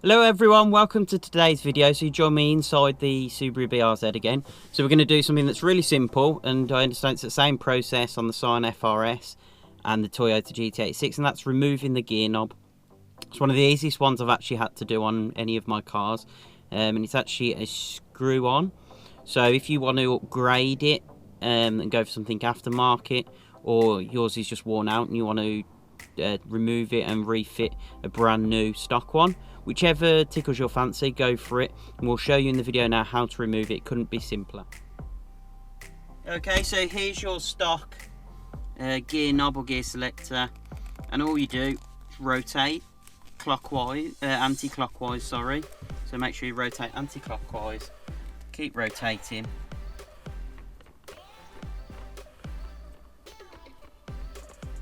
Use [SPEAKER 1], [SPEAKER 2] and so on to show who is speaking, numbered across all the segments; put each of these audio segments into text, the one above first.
[SPEAKER 1] Hello everyone, welcome to today's video. So you join me inside the Subaru BRZ again. So we're going to do something that's really simple, and I understand it's the same process on the Scion FRS and the Toyota GT86, and that's removing the gear knob. It's one of the easiest ones I've actually had to do on any of my cars, and it's actually a screw on. So if you want to upgrade it and go for something aftermarket, or yours is just worn out and you want to remove it and refit a brand new stock one, whichever tickles your fancy, go for it, and we'll show you in the video now how to remove it. Couldn't be simpler. Okay, so here's your stock gear knob or gear selector, and all you do is rotate clockwise, anti-clockwise, sorry. So make sure you rotate anti-clockwise, keep rotating.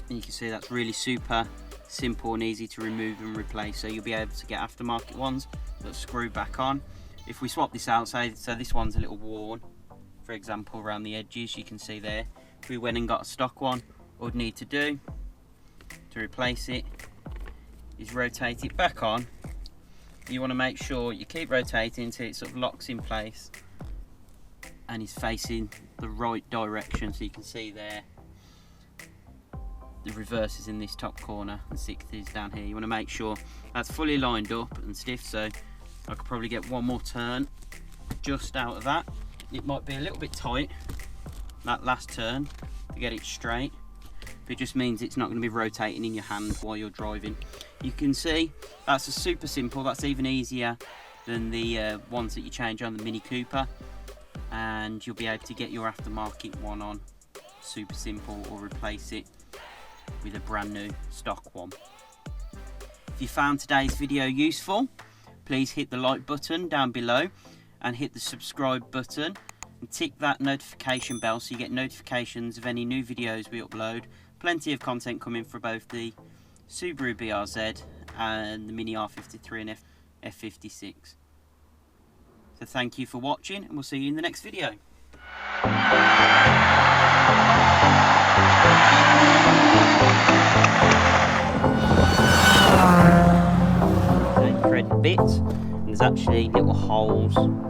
[SPEAKER 1] And you can see that's really super simple and easy to remove and replace. So you'll be able to get aftermarket ones that screw back on. If we swap this out, so this one's a little worn, for example, around the edges, you can see there. If we went and got a stock one, all we'd need to do to replace it is rotate it back on. You want to make sure you keep rotating until it sort of locks in place and is facing the right direction. So you can see there, the reverse is in this top corner and 60 is down here. You want to make sure that's fully lined up and stiff, so I could probably get one more turn just out of that. It might be a little bit tight, that last turn, to get it straight, but it just means it's not going to be rotating in your hand while you're driving. You can see that's a super simple, that's even easier than the ones that you change on the Mini Cooper, and you'll be able to get your aftermarket one on super simple, or replace it with a brand new stock one. If you found today's video useful, please hit the like button down below and hit the subscribe button and tick that notification bell so you get notifications of any new videos we upload. Plenty of content coming for both the Subaru BRZ and the Mini R53 and F56. So thank you for watching, and we'll see you in the next video. Threaded bits, and there's actually little holes on the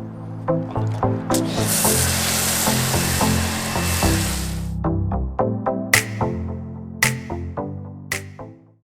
[SPEAKER 1] bottom.